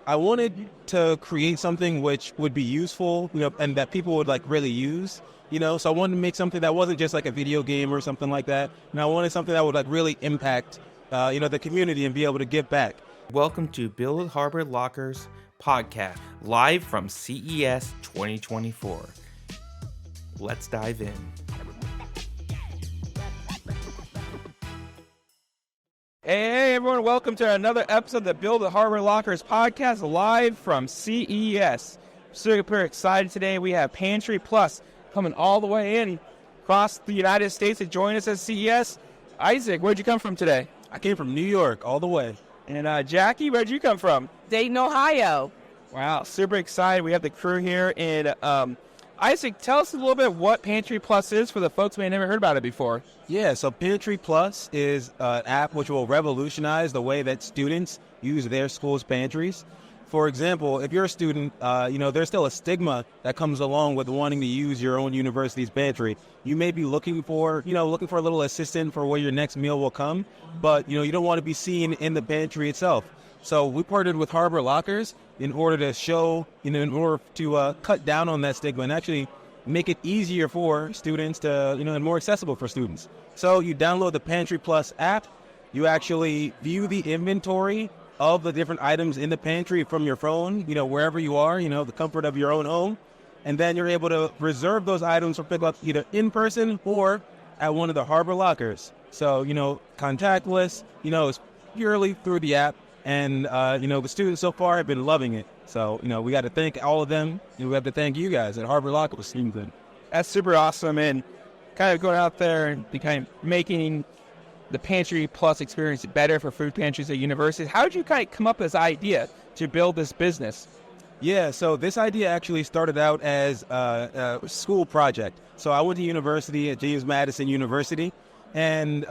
I wanted to create something which would be useful, and that people would like really use, So I wanted to make something that wasn't just like a video game or something like that. And I wanted something that would like really impact, the community and be able to give back. Welcome to Build Harbor Lockers podcast, live from CES 2024. Let's dive in. Hey everyone, welcome to another episode of the Build Harbor Lockers podcast, live from CES. Super excited today. We have Pantry Plus coming all the way in across the United States to join us at CES. Isaac, where'd you come from today? I came from New York all the way. And Jackie, where'd you come from? Dayton, Ohio. Wow, super excited. We have the crew here. And Isaac, tell us a little bit what Pantry Plus is for the folks who may have never heard about it before. Yeah, so Pantry Plus is an app which will revolutionize the way that students use their school's pantries. For example, if you're a student, there's still a stigma that comes along with wanting to use your own university's pantry. You may be looking for a little assistant for where your next meal will come, but, you don't want to be seen in the pantry itself. So we partnered with Harbor Lockers in order to show, in order to cut down on that stigma and actually make it easier for students to, and more accessible for students. So you download the Pantry Plus app, you actually view the inventory of the different items in the pantry from your phone, wherever you are, the comfort of your own home. And then you're able to reserve those items for pickup either in person or at one of the Harbor Lockers. So, contactless, it's purely through the app. And, the students so far have been loving it. So, we got to thank all of them. And we have to thank you guys at Harbor Lockers. That's super awesome. And kind of going out there and kind of making the Pantry Plus experience better for food pantries at universities. How did you kind of come up with this idea to build this business? Yeah, so this idea actually started out as a school project. So I went to university at James Madison University. And,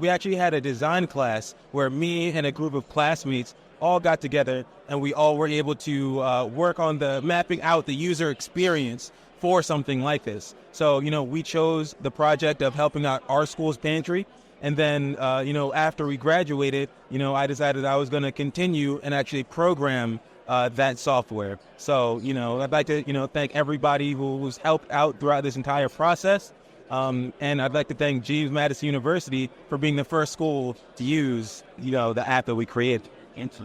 we actually had a design class where me and a group of classmates all got together and we all were able to work on the mapping out the user experience for something like this. So, we chose the project of helping out our school's pantry. And then, after we graduated, I decided I was going to continue and actually program that software. So, I'd like to, thank everybody who's helped out throughout this entire process. And I'd like to thank James Madison University for being the first school to use, the app that we created. It's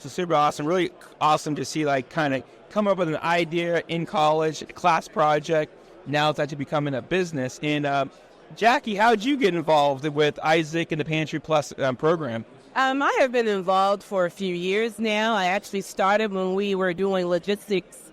super awesome. Really awesome to see, kind of come up with an idea in college, a class project. Now it's actually becoming a business. And Jackie, how did you get involved with Isaac and the Pantry Plus program? I have been involved for a few years now. I actually started when we were doing logistics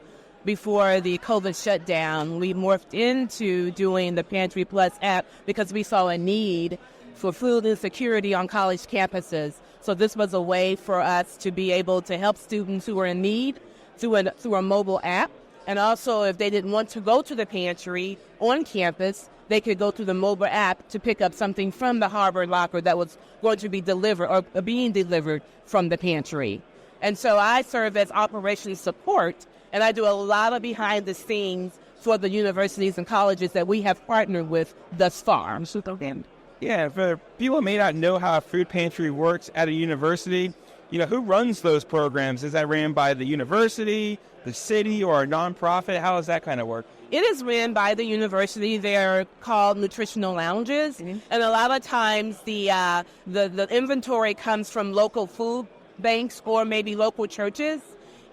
before the COVID shutdown. We morphed into doing the Pantry Plus app because we saw a need for food insecurity on college campuses. So this was a way for us to be able to help students who are in need through a mobile app. And also, if they didn't want to go to the pantry on campus, they could go to the mobile app to pick up something from the Harbor Locker that was going to be delivered or being delivered from the pantry. And so I serve as operations support, and I do a lot of behind the scenes for the universities and colleges that we have partnered with thus far. Yeah, for people who may not know how a food pantry works at a university, who runs those programs? Is that ran by the university, the city, or a nonprofit? How does that kind of work? It is ran by the university. They're called nutritional lounges. Mm-hmm. And a lot of times the inventory comes from local food banks or maybe local churches.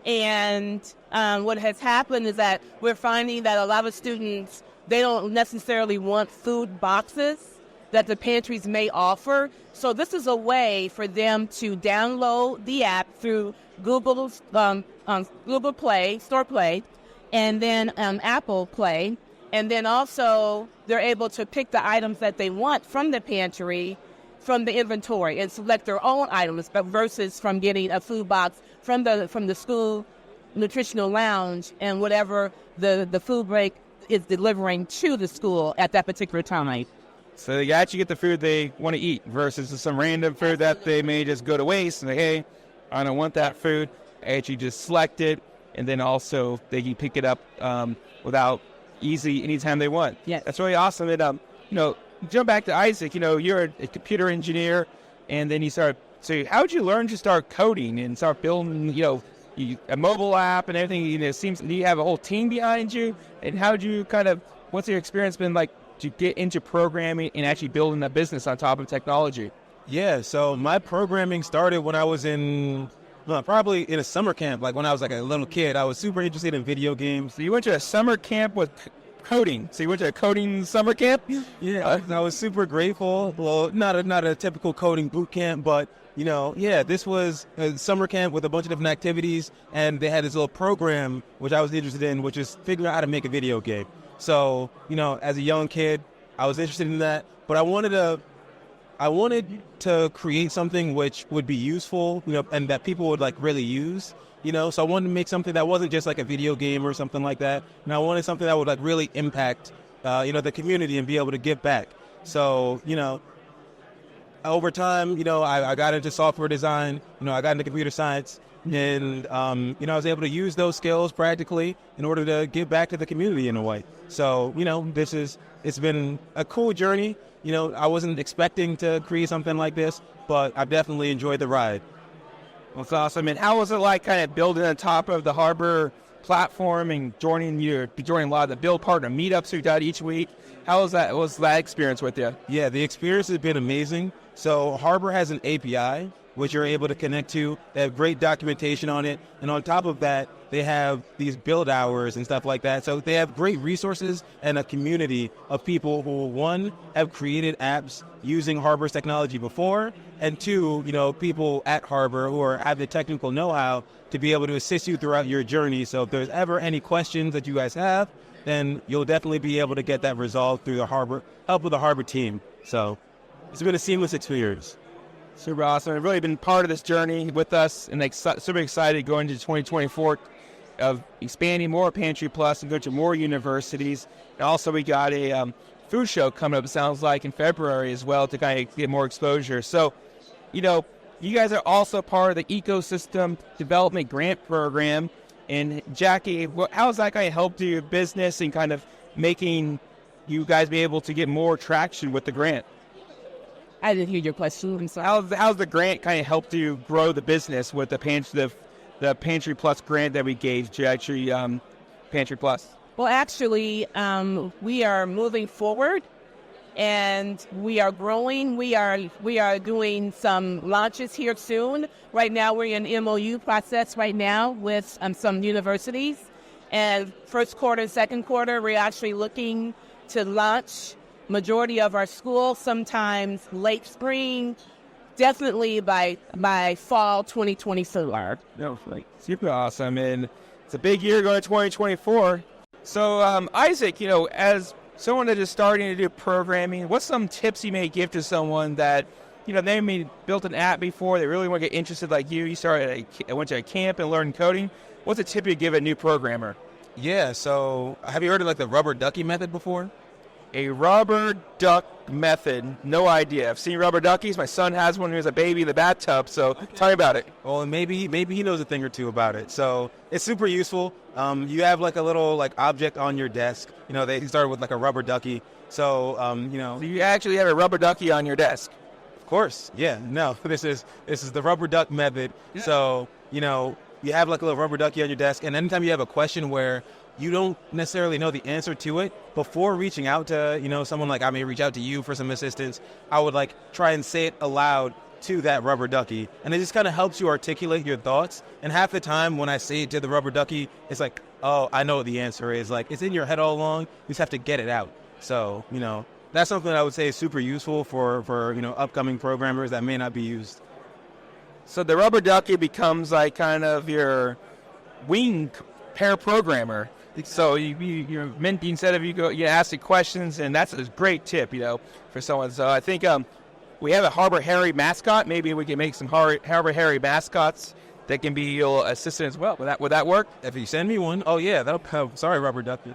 And what has happened is that we're finding that a lot of students, they don't necessarily want food boxes that the pantries may offer. So this is a way for them to download the app through Google Play, Store Play, and then Apple Play. And then also they're able to pick the items that they want from the pantry, from the inventory, and select their own items, but versus from getting a food box from the school nutritional lounge and whatever the food break is delivering to the school at that particular time. So they actually get the food they want to eat versus some random food that they may just go to waste and say, hey, I don't want that food. I actually just select it, and then also they can pick it up without easy anytime they want. Yeah, that's really awesome. And jump back to Isaac. You're a computer engineer, and then you start. So how did you learn to start coding and start building a mobile app and everything. It seems do you have a whole team behind you? And how do you what's your experience been like to get into programming and actually building a business on top of technology? Yeah, so my programming started when I was probably in a summer camp. Like when I was like a little kid, I was super interested in video games. So you went to a summer camp with coding. So you went to a coding summer camp? Yeah, I was super grateful. Well, not a typical coding boot camp, but this was a summer camp with a bunch of different activities, and they had this little program which I was interested in, which is figuring out how to make a video game. So, as a young kid, I was interested in that, but I wanted to create something which would be useful, and that people would like really use. So I wanted to make something that wasn't just like a video game or something like that. And I wanted something that would like really impact, the community and be able to give back. So, over time, I got into software design, I got into computer science, and, I was able to use those skills practically in order to give back to the community in a way. So, it's been a cool journey. I wasn't expecting to create something like this, but I've definitely enjoyed the ride. Well, that's awesome. And how was it like kind of building on top of the Harbor platform and joining a lot of the Build Partner meetups we've done each week? How was that experience with you? Yeah, the experience has been amazing. So Harbor has an API, which you're able to connect to. They have great documentation on it. And on top of that, they have these build hours and stuff like that. So they have great resources and a community of people who, one, have created apps using Harbor's technology before, and two, people at Harbor who have the technical know-how to be able to assist you throughout your journey. So if there's ever any questions that you guys have, then you'll definitely be able to get that resolved through the help of the Harbor team. So it's been a seamless experience. Super awesome. I've really been part of this journey with us, and super excited going into 2024 of expanding more Pantry Plus and going to more universities. And also we got a food show coming up, it sounds like, in February as well to kind of get more exposure. So, you guys are also part of the Ecosystem Development Grant Program. And Jackie, how has that kind of helped your business and kind of making you guys be able to get more traction with the grant? I didn't hear your question. I'm sorry. How's the grant kind of helped you grow the business with the Pantry Plus grant that we gave to actually Pantry Plus? Well, actually, we are moving forward, and we are growing. We are doing some launches here soon. Right now, we're in MOU process right now with some universities, and first quarter, second quarter, we're actually looking to launch majority of our schools sometimes late spring, definitely by fall 2024. No, super awesome, and it's a big year going to 2024. So, Isaac, as someone that is starting to do programming, what's some tips you may give to someone that, they may built an app before, they really want to get interested like you. You went to a camp and learned coding. What's a tip you give a new programmer? Yeah, so have you heard of the rubber ducky method before? A rubber duck method. No idea. I've seen rubber duckies. My son has one when he was a baby in the bathtub, so tell me about it. Well, maybe he knows a thing or two about it. So it's super useful. You have a little object on your desk. They started with a rubber ducky. So, So you actually have a rubber ducky on your desk? Of course. Yeah. No, this is the rubber duck method. Yeah. So, you have a little rubber ducky on your desk, and anytime you have a question where you don't necessarily know the answer to it, before reaching out to, someone I may reach out to you for some assistance, I would try and say it aloud to that rubber ducky. And it just kind of helps you articulate your thoughts. And half the time when I say it to the rubber ducky, it's oh, I know what the answer is. It's in your head all along. You just have to get it out. So, that's something I would say is super useful for upcoming programmers that may not be used. So the rubber ducky becomes kind of your wing pair programmer. So you're meant, instead of you ask the questions, and that's a great tip, for someone. So I think we have a Harbor Harry mascot. Maybe we can make some Harbor Harry mascots that can be your assistant as well. Would that work? If you send me one, oh yeah, sorry, rubber ducky.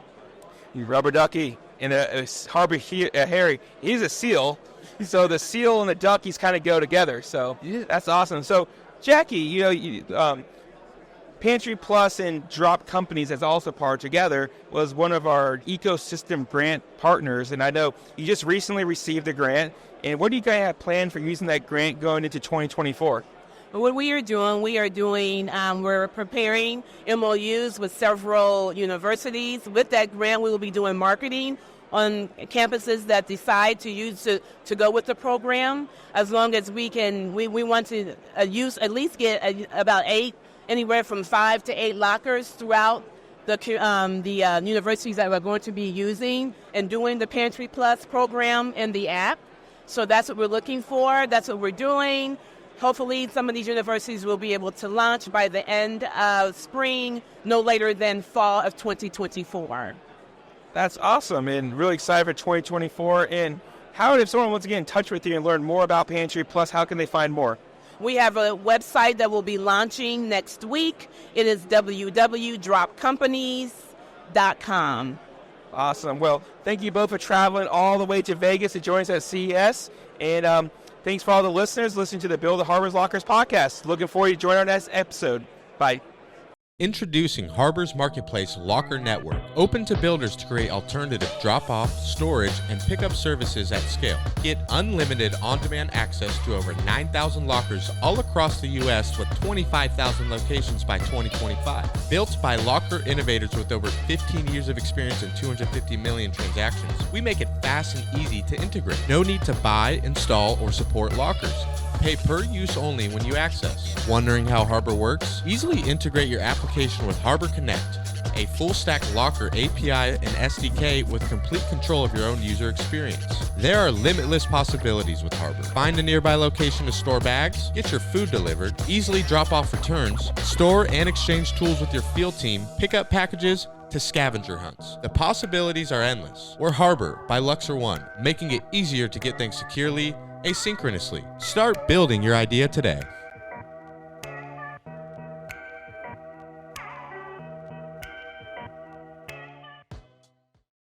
Rubber ducky and a Harbor Harry. He's a seal, so the seal and the duckies kind of go together. So yeah, that's awesome. So Jackie, Pantry Plus and Drop Companies as also part together was one of our ecosystem grant partners, and I know you just recently received a grant. And what do you guys have planned for using that grant going into 2024? What we are doing, we're preparing MOUs with several universities. With that grant, we will be doing marketing on campuses that decide to go with the program. As long as we want to at least get about anywhere from 5 to 8 lockers throughout the universities that we're going to be using and doing the Pantry Plus program in the app. So that's what we're looking for. That's what we're doing. Hopefully, some of these universities will be able to launch by the end of spring, no later than fall of 2024. That's awesome, and really excited for 2024. And Howard, if someone wants to get in touch with you and learn more about Pantry Plus, how can they find more? We have a website that will be launching next week. It is www.dropcompanies.com. Awesome. Well, thank you both for traveling all the way to Vegas to join us at CES. And thanks for all the listeners listening to the Build the Harbor's Lockers podcast. Looking forward to joining our next episode. Bye. Introducing Harbor's Marketplace Locker Network, open to builders to create alternative drop-off, storage, and pickup services at scale. Get unlimited on-demand access to over 9,000 lockers all across the U.S. with 25,000 locations by 2025. Built by locker innovators with over 15 years of experience and 250 million transactions, we make it fast and easy to integrate. No need to buy, install, or support lockers. Pay per use only when you access. Wondering how Harbor works? Easily integrate your application with Harbor Connect, a full-stack locker API and SDK with complete control of your own user experience. There are limitless possibilities with Harbor. Find a nearby location to store bags, get your food delivered, easily drop off returns, store and exchange tools with your field team, pick up packages, to scavenger hunts. The possibilities are endless. We're Harbor by Luxor One, making it easier to get things securely, asynchronously. Start building your idea today.